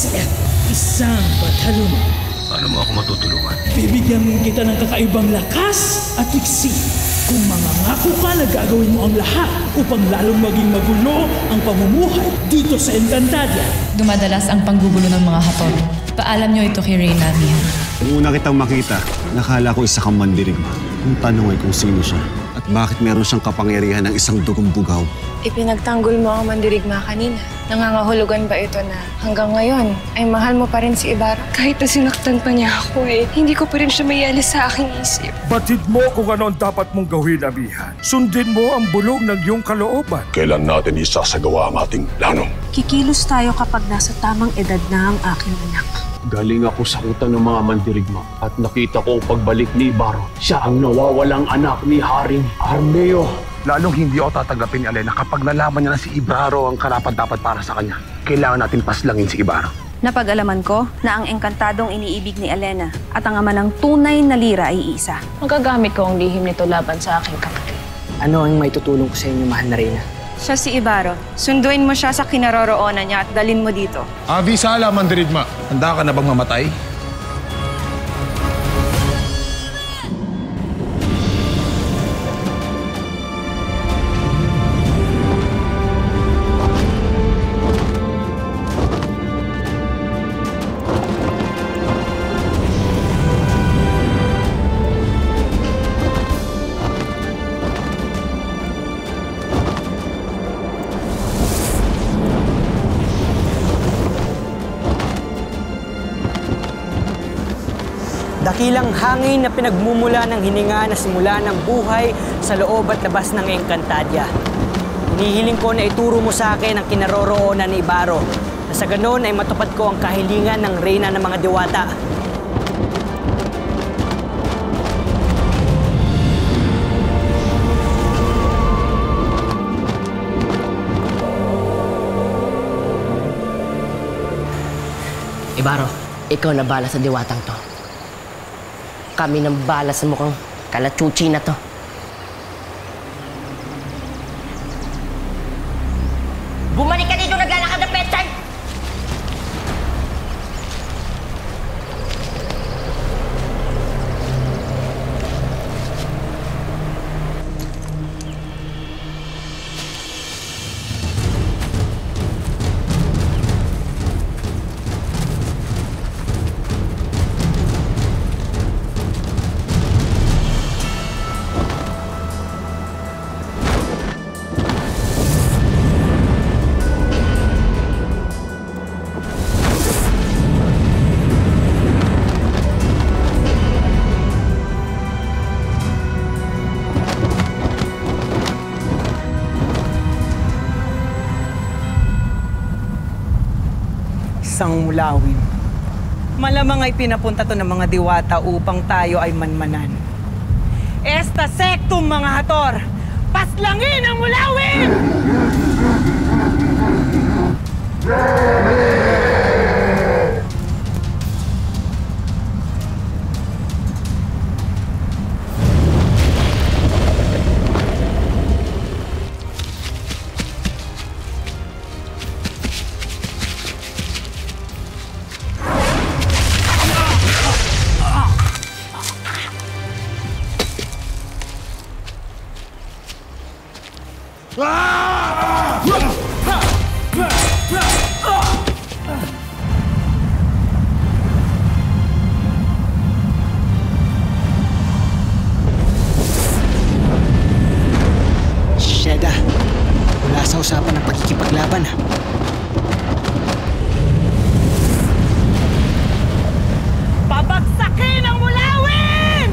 Set, isang batalyon. Paano mo ako matutulungan? Bibigyan kita ng kakaibang lakas at tiksi. Kung mangangako ka na gagawin mo ang lahat upang lalong maging magulo ang pamumuhay dito sa Encantadia. Dumadalas ang panggugulo ng mga hator. Paalam niyo ito kay Reyna, Mihan. Nung una kitang makita, nakala ko isa kang mandirigma. Ang tanong ay kung sino siya at bakit meron siyang kapangyarihan ng isang dugong bugaw. Ipinagtanggol mo ang mandirigma kanina. Nangangahulugan ba ito na hanggang ngayon ay mahal mo pa rin si Ibarra? Kahit na sinaktan pa niya ako hindi ko pa rin siya mayali sa aking isip. Batid mo kung ano ang dapat mong gawin, Amihan. Sundin mo ang bulong ng iyong kalooban. Kailan natin isasagawa ang ating planong? Kikilos tayo kapag nasa tamang edad na ang aking anak. Galing ako sa utang ng mga mandirigma at nakita ko ang pagbalik ni Ibarra. Siya ang nawawalang anak ni Haring Armeo. Lalong hindi ako tatanggapin ni Elena kapag nalaman niya na si Ibarra ang karapat-dapat para sa kanya. Kailangan natin paslangin si Ibarra. Napag-alaman ko na ang engkantadong iniibig ni Elena at ang ama ng tunay na lira ay isa. Magagamit ko ang lihim nito laban sa aking kapatid. Ano ang may tutulong ko sa inyo, mahal na Reyna? Siya si Ibarra. Sunduin mo siya sa kinaroroonan niya at dalin mo dito. Avisala, mandirigma. Handa ka na bang mamatay? Dakilang hangin na pinagmumula ng hininga na simula ng buhay sa loob at labas ng Encantadia. Hinihiling ko na ituro mo sa akin ang kinaroroonan ni Ibarra, na sa ganon ay matupad ko ang kahilingan ng Reyna ng mga Diwata. Ibarra, ikaw na bala sa diwatang to. Kami nang bala sa mukhang kalachuchi na to. Bumalik ka dito, naglalakad na petsan! Isang mulawin. Malamang ay pinapunta to ng mga diwata upang tayo ay manmanan. Esta sectum, mga hator! Paslangin ang mulawin! Sheda, wala sa usapan ng pagkikipaglaban. Pabagsakin ang mulawin!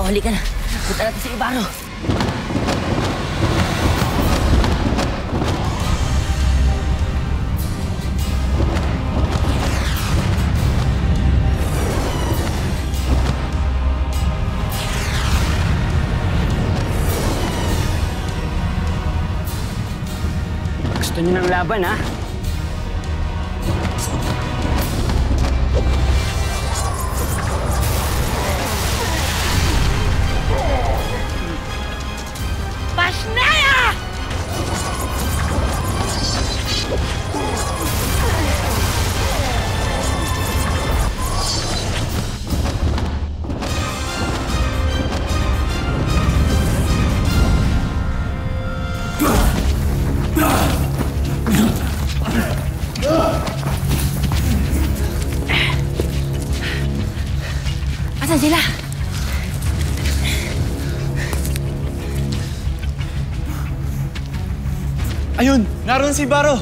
halika na. Punta natin si Ibarro. Gusto niyo ng laban, ha? Pasnaya! Asan sila? Ayun! Naroon si Ibarro!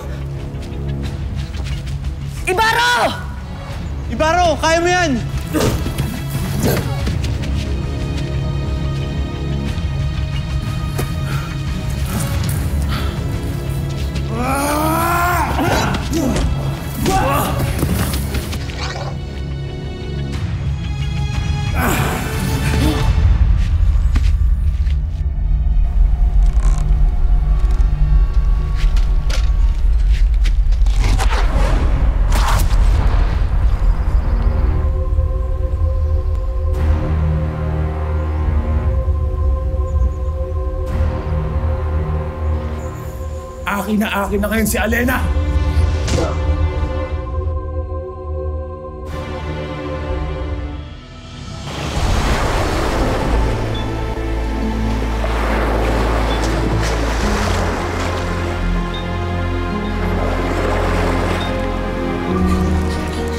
Ibarro! Ibarro! Kaya mo yan! Akin na ngayon si Alena!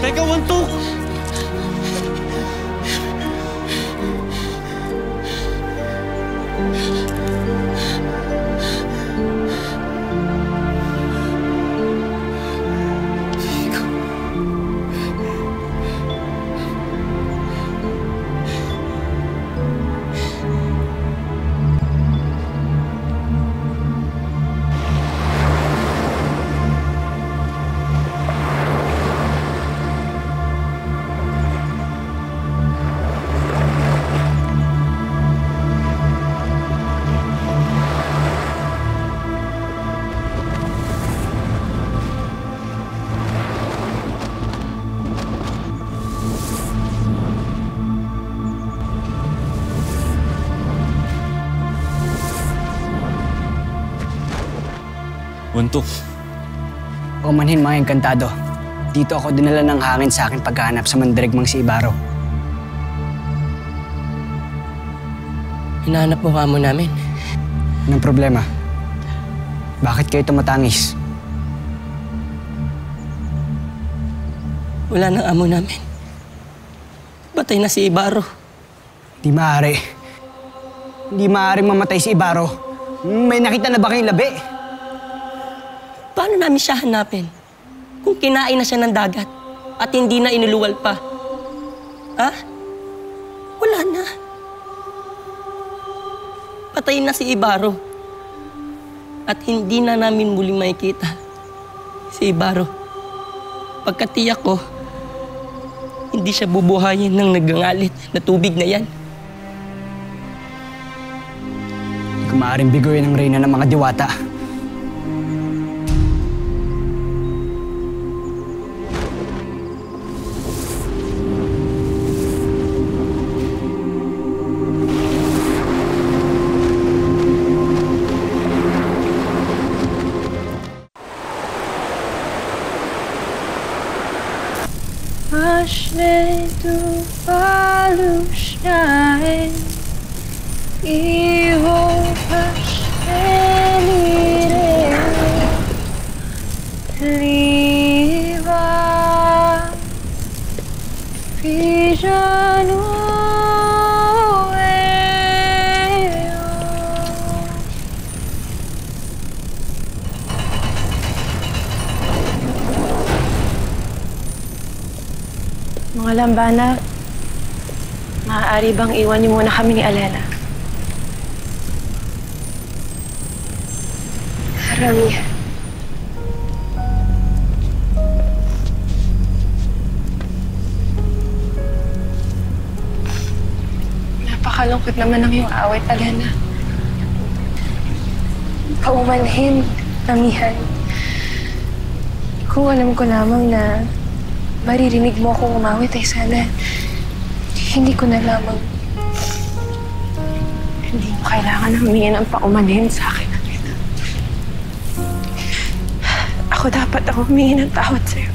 Teka, Wantok! Wantok. Umanhin mga engkantado. Dito ako dinala ng hangin sa akin paghahanap sa mandirigmang si Ibarro. Hinahanap mo amo namin. Anong problema? Bakit kayo tumatangis? Wala nang amo namin. Patay na si Ibarro. Di maaari. Hindi maaaring mamatay si Ibarro. May nakita na ba kayong labi? Paano namin siya hanapin? Kung kinain na siya ng dagat at hindi na inuluwal pa. Ha? Wala na. Patay na si Ibarro. At hindi na namin muling makikita si Ibarro. Pagkatiyak ko, hindi siya bubuhayin ng nagangalit na tubig na yan. Hindi ko maaaring biguin ang reyna ng mga diwata. Aşne du baluşnay Iho paşenire Liva Pijanu Mga lambana, Maaari bang iwan niyo muna kami ni Elena? Ramihan. Napakalungkot naman ng iyong awit, Elena. Paumanhin, Ramihan. Kung alam ko lamang na maririnig mo akong umawit ay sana hindi ko na lamang hindi mo kailangan humingi ng paumanhin sa akin. Ako dapat humingi ng tawad sa'yo.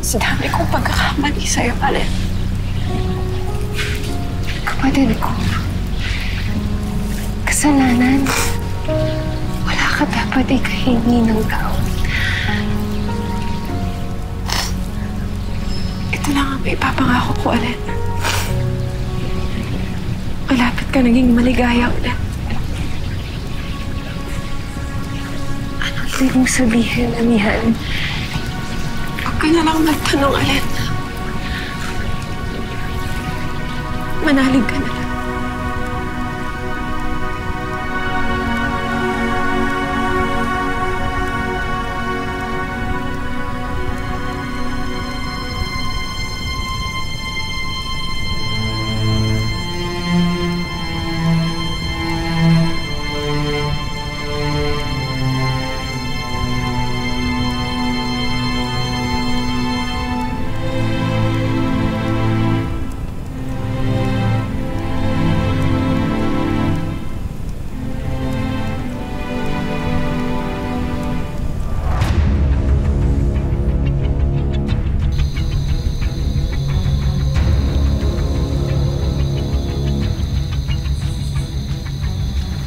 Sa dami kong pagkakamali sa'yo, Allen. Kapatid ko, kasalanan. Wala ka dapat ikahingi ng tawad. Ito lang ang ipapangako ko, Allen. Malapit ka naging maligaya ulit. Anong ibig mong sabihin, Amihan? Huwag ka na lang magtanong, Allen. Manalig ka na lang.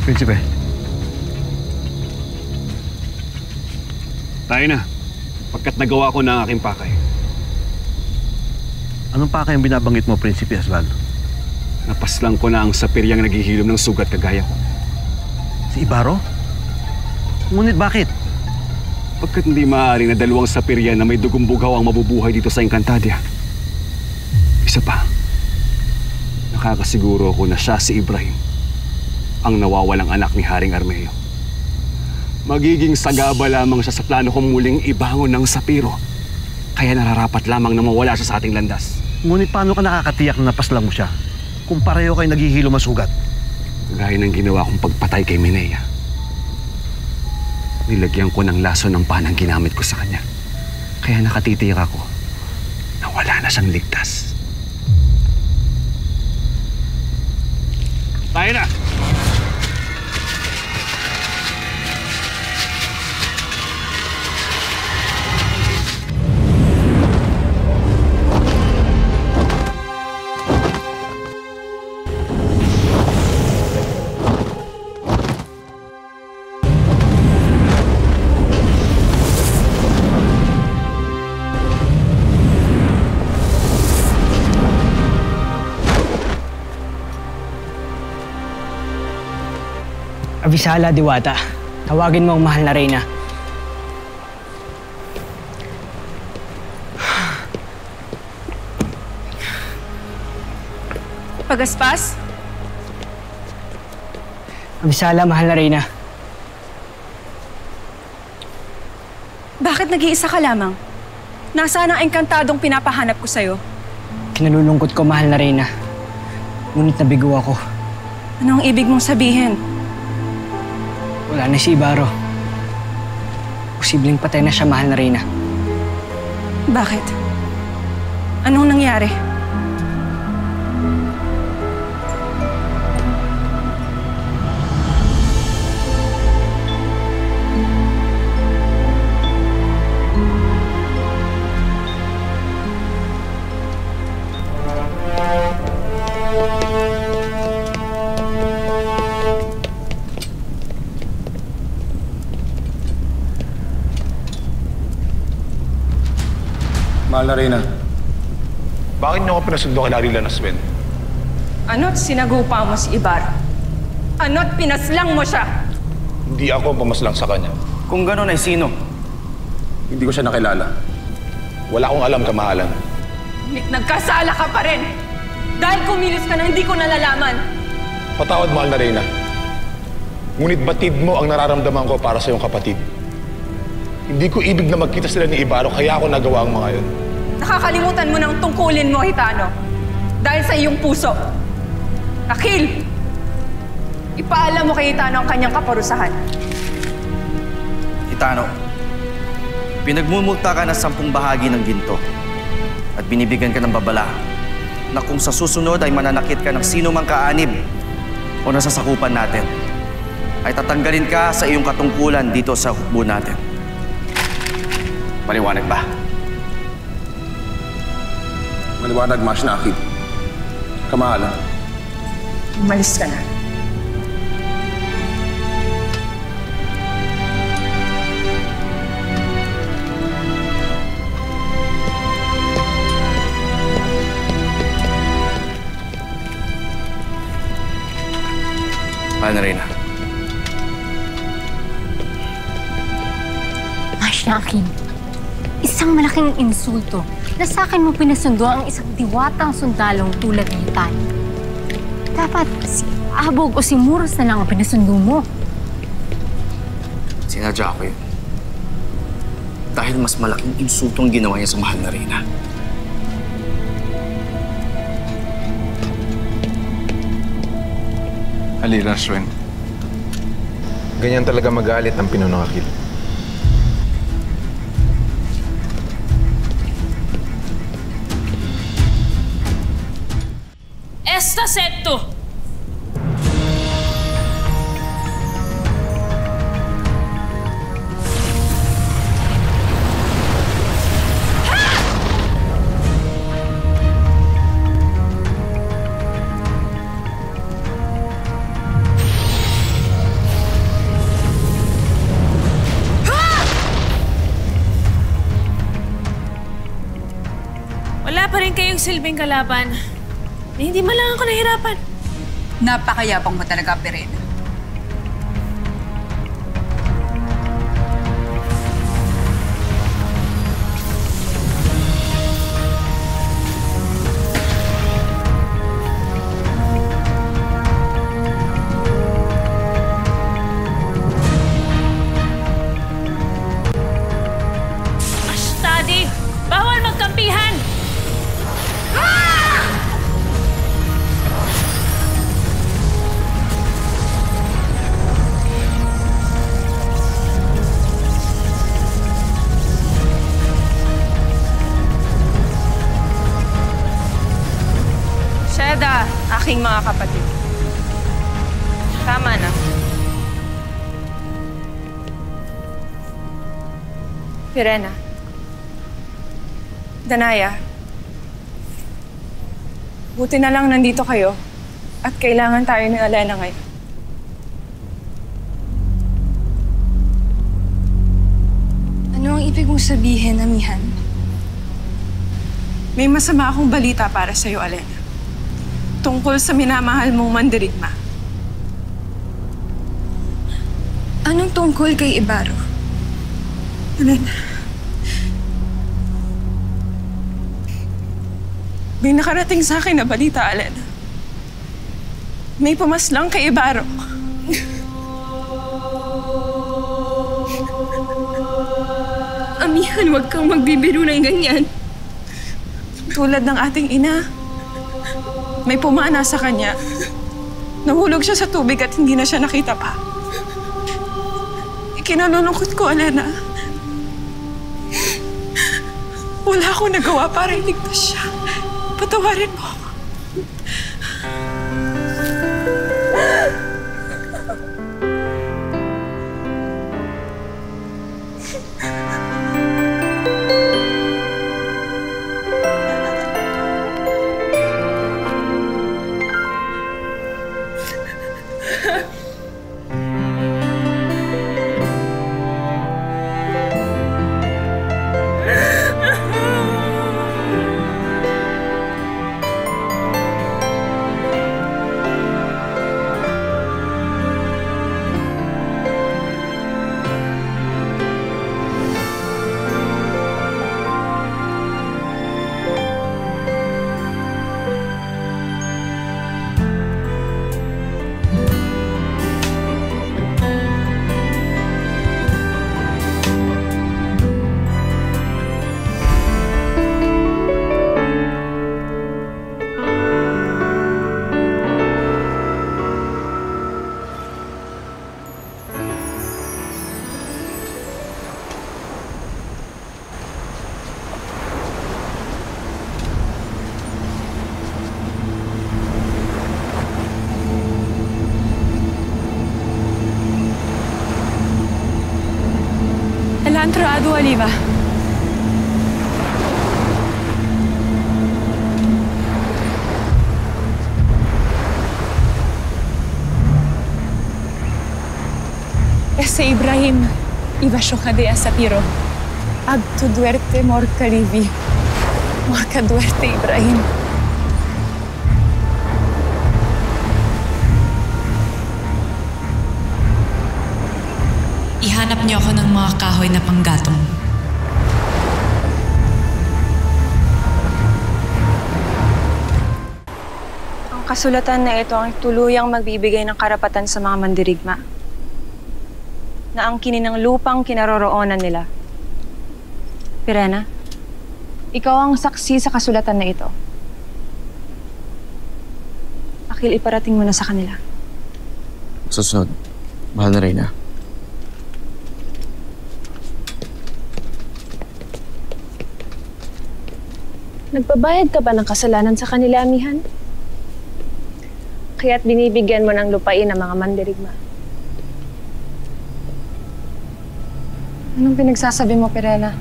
Prinsipe. Tayo na. Pagkat nagawa ko na ang aking pakay. Anong pakay ang binabanggit mo, Prinsipe Osvaldo? Napaslang ko na ang sapiryang naghihilom ng sugat kagaya ko. Si Ibarro? Ngunit bakit? Pagkat hindi maaari na dalawang sapirya na may dugong bugaw ang mabubuhay dito sa Encantadia. Isa pa, nakakasiguro ako na siya si Ibrahim, ang nawawalang anak ni Haring Armeo. Magiging sagaba lamang siya sa plano kong muling ibangon ng sapiro. Kaya nararapat lamang na mawala siya sa ating landas. Ngunit paano ka nakakatiyak na napaslang mo siya kung pareho kayo naghihilo masugat? Gaya ng ginawa kong pagpatay kay Minea. Nilagyan ko ng laso ng panang ginamit ko sa kanya. Kaya nakatitiyak ako na wala na siyang ligtas. Tayo na! Abisala, Diwata. Tawagin mo ang mahal na reyna. Pagaspas? Abisala, mahal na reyna. Bakit nag-iisa ka lamang? Nasaan ang engkantadong pinapahanap ko sa'yo? Kinalulungkot ko, mahal na reyna. Ngunit nabigo ako. Anong ibig mong sabihin? Wala na si Ibarro. Posibleng patay na siya, mahal na reyna. Bakit? Anong nangyari? Mahal na Reyna, bakit niyo ako pinasundo kay Larry Lanaswen? Ano't sinagupa mo si Ibarro? Ano't pinaslang mo siya? Hindi ako ang pumaslang sa kanya. Kung gano'n ay sino? Hindi ko siya nakilala. Wala akong alam, kamahalan. Nagkasala ka pa rin! Dahil kumilos ka na hindi ko nalalaman. Patawad, mahal na Reyna. Ngunit batid mo ang nararamdaman ko para sa iyong kapatid. Hindi ko ibig na magkita sila ni Ibaro, kaya ako nagawa ang mga yun. Nakakalimutan mo ng tungkulin mo, Hitano. Dahil sa iyong puso. Akil! Ipaalam mo kay Hitano ang kanyang kaparusahan. Hitano, pinagmumulta ka na 10 bahagi ng ginto at binibigyan ka ng babala na kung sa susunod ay mananakit ka ng sino mang kaanib o nasasakupan natin, ay tatanggalin ka sa iyong katungkulan dito sa hukbo natin. Maliwanag ba? Maliwanag, Mas na Akil. Kamahalan. Umalis ka na. Mahal na Reyna. Akin, isang malaking insulto na sa akin mo pinasundo ang isang diwatang sundalong tulad ni Hitano. Dapat si Abog o si Muros na lang ang pinasundo mo. Sinadya ko yun. Dahil mas malaking insultong ginawa niya sa mahal na Reyna. Halina, Shwen. Ganyan talaga magalit ang Pinunong Akil. Esta secto! Wala pa rin kayong silbing kalaban. Hindi man lang ako nahirapan. Napakayabang mo talaga, Perena. Ashtadi! Bawal magkampihan! Sheda, aking mga kapatid. Tama na. Pirena. Danaya. Buti na lang nandito kayo at kailangan tayo ni Alena ngayon. Ano ang ibig mong sabihin, Amihan? May masama akong balita para sa'yo, Alena. Tungkol sa minamahal mong mandirigma. Anong tungkol kay Ibaro? Alena. May nakarating sa akin na balita, Alena. May pumaslang kay Ibaro. Amihan, huwag kang magbibiro ng ganyan. Tulad ng ating ina, may pumana sa kanya. Nahulog siya sa tubig at hindi na siya nakita pa. Ikinalulungkot ko, Alena. Wala akong nagawa para iligtas siya. Patawarin mo ako. encontrado, Oliva. Ese Ibrahim iba siya kadea sa piro. Agto duerte morca livi. Morca duerte Ibrahim. Ihanap niyo ako ng mga kahoy na panggatong. Ang kasulatan na ito ang tuluyang magbibigay ng karapatan sa mga mandirigma na angkinin ng lupang kinaroroonan nila. Pirena, ikaw ang saksi sa kasulatan na ito. Akil, iparating mo na sa kanila. Susunod, mahal na Reyna. Nagbabayad ka ba ng kasalanan sa kanila, amihan? Kaya't binibigyan mo ng lupain ang mga mandirigma. Anong pinagsasabi mo, Pirena?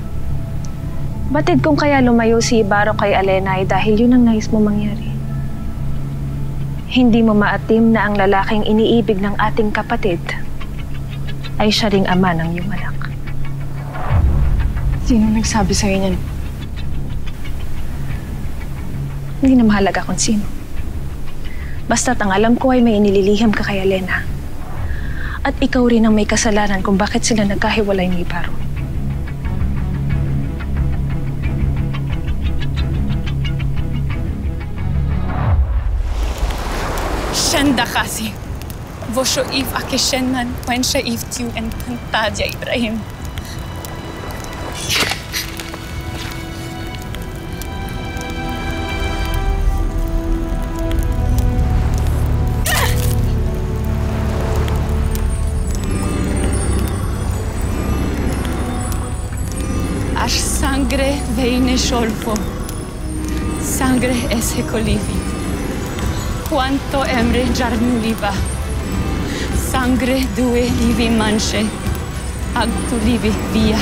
Batid kung kaya lumayo si Ibarro kay Alena ay dahil yun ang nais mo mangyari. Hindi mo maatim na ang lalaking iniibig ng ating kapatid ay siya ring ama ng iyong anak. Sino nagsabi sa'yo niyan? Hindi na mahalaga kung sino. Basta't ang alam ko ay may inililihim ka kay Alena. At ikaw rin ang may kasalanan kung bakit sila nagkahiwalay ni Ibarro. Shenda kasi. Vosho if akishenman pensha if tiu encantadia Ibrahim. Ash sangre veine sholfo. Sangre ese colivi. Quanto emre giarnuliva. Sangre due livi manche. Agtu livi via.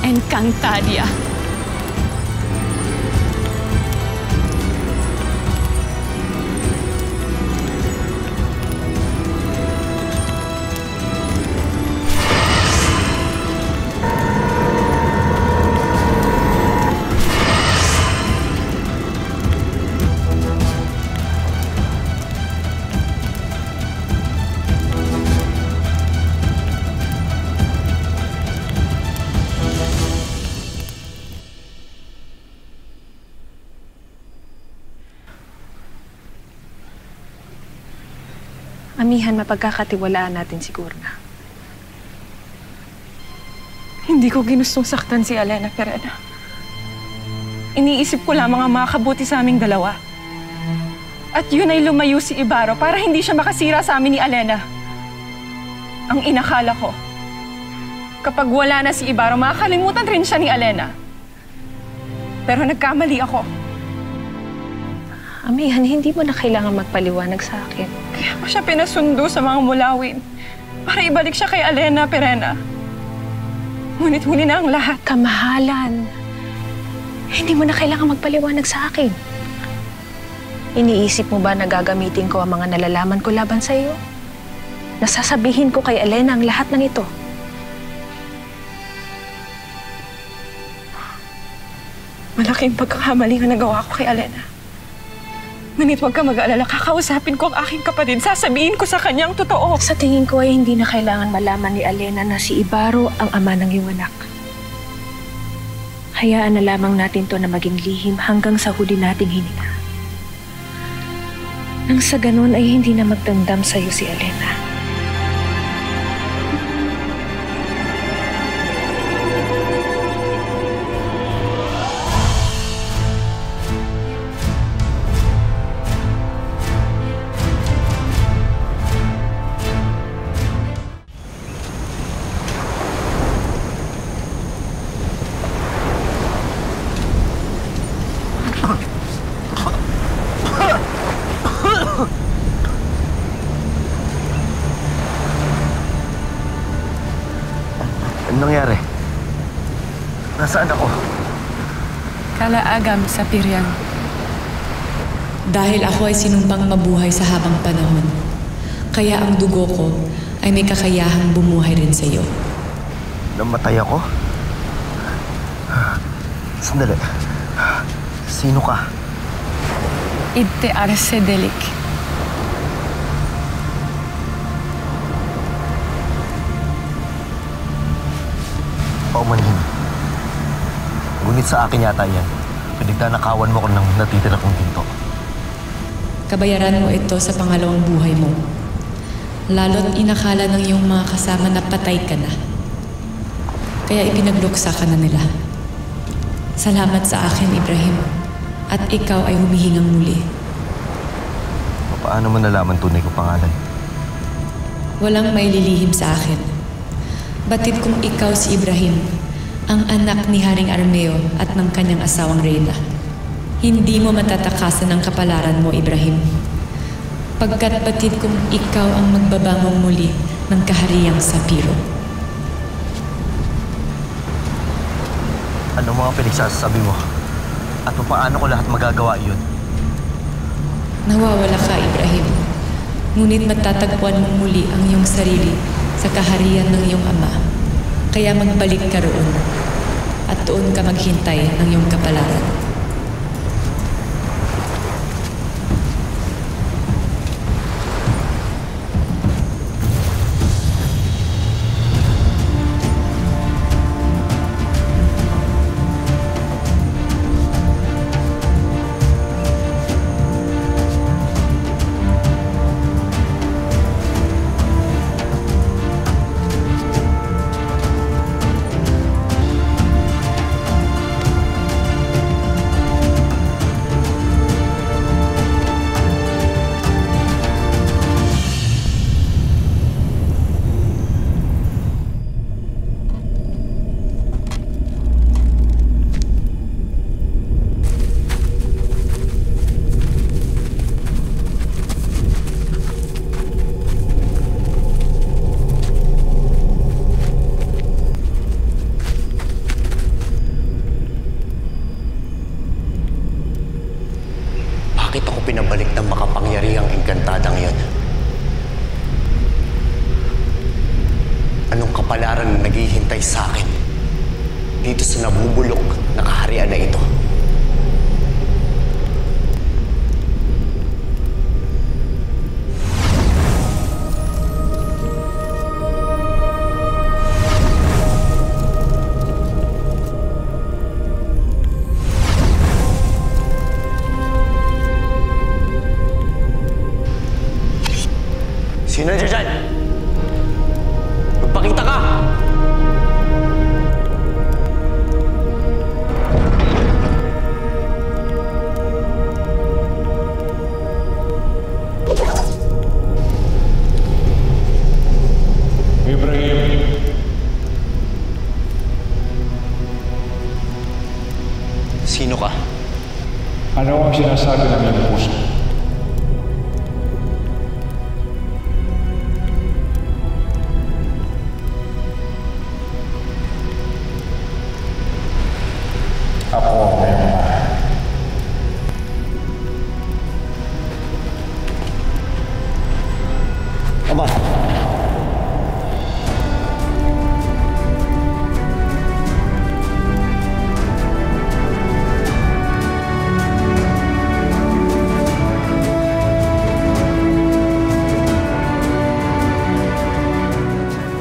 Encantadia. Amihan, mapagkakatiwalaan natin siguro na. Hindi ko ginustong saktan si Alena, Pirena. Iniisip ko lamang ang makakabuti sa aming dalawa. At yun ay lumayo si Ibarro para hindi siya makasira sa amin ni Alena. Ang inakala ko, kapag wala na si Ibarro, makakalimutan rin siya ni Alena. Pero nagkamali ako. Amihan, hindi mo na kailangan magpaliwanag sa akin. Kaya ko siya pinasundo sa mga mulawin para ibalik siya kay Alena, Pirena. Ngunit huli na ang lahat. Kamahalan. Hindi mo na kailangan magpaliwanag sa akin. Iniisip mo ba na gagamitin ko ang mga nalalaman ko laban sa iyo? Nasasabihin ko kay Alena ang lahat ng ito. Malaking pagkakamali ang nagawa ko kay Alena. Ngunit huwag ka mag-alala, kakausapin ko ang aking kapatid. Sasabihin ko sa kanyang totoo. Sa tingin ko ay hindi na kailangan malaman ni Alena na si Ibarro ang ama ng iyong anak. Hayaan na lamang natin to na maging lihim hanggang sa huli nating hininga. Nang sa ganun ay hindi na magdamdam sa'yo si Alena. agam sa Piriang. Dahil ako ay sinumpang mabuhay sa habang panahon, kaya ang dugo ko ay may kakayahang bumuhay rin sa iyo. Namatay ako? Sandali. Sino ka? Idte Arsedelik. Paumanhin. Ngunit sa akin yata yan. Pinagdanakawan mo ko ng natitira kong ginto. Kabayaran mo ito sa pangalawang buhay mo. Lalo't inakala ng iyong mga kasama na patay ka na. Kaya ipinagluksa ka na nila. Salamat sa akin, Ibrahim. At ikaw ay humihingang muli. Paano mo nalaman tunay ko pangalan? Walang maililihim sa akin. Batid kong ikaw si Ibrahim, ang anak ni Haring Armeo at ng kanyang asawang Reyna. Hindi mo matatakasan ang kapalaran mo, Ibrahim. Pagkat batid kong ikaw ang magbabangon muli ng kahariang Sapiro. Ano mga pinagsasabi mo? At paano ko lahat magagawa iyon? Nawawala ka, Ibrahim. Ngunit matatagpuan mo muli ang iyong sarili sa kaharian ng iyong ama. Kaya magbalik ka roon at doon ka maghintay ng iyong kapalaran. Bakit ako pinabalik ng makapangyarihang engkantadang yun? Anong kapalaran na naghihintay sa akin dito sa nabubulok na kaharian na ito? Sino nandiyan dyan? Magpakita ka! Ibrahim. Sino ka? Ano ang sinasabi ng iyong puso? Ako ang iyong mahal. Ama!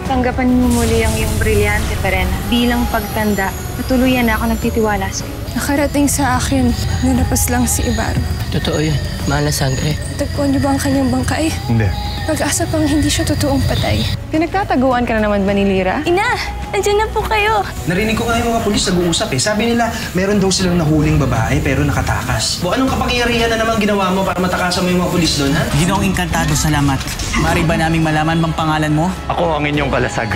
Tanggapan mo muli ang iyong brilyante, Perena. Bilang pagtanda, natuluyan na ako nagtitiwala sa'yo. Nakarating sa akin, nalapas lang si Ibaro. Totoo yun. Mahal na sangre. Tagpuan niyo ba ang kanyang bangkay? Hindi. Pag-asa pang hindi siya totoong patay. Pinagtataguan ka na naman ba ni Lira? Ina! Nandiyan na po kayo! Narinig ko nga yung mga pulis nag-uusap eh. Sabi nila, meron daw silang nahuling babae pero nakatakas. O anong kapangyarihan na naman ginawa mo para matakasan mo yung mga pulis doon, ha? Ginoong Engkantado, salamat. Mari ba naming malaman bang pangalan mo? Ako ang inyong kalasag.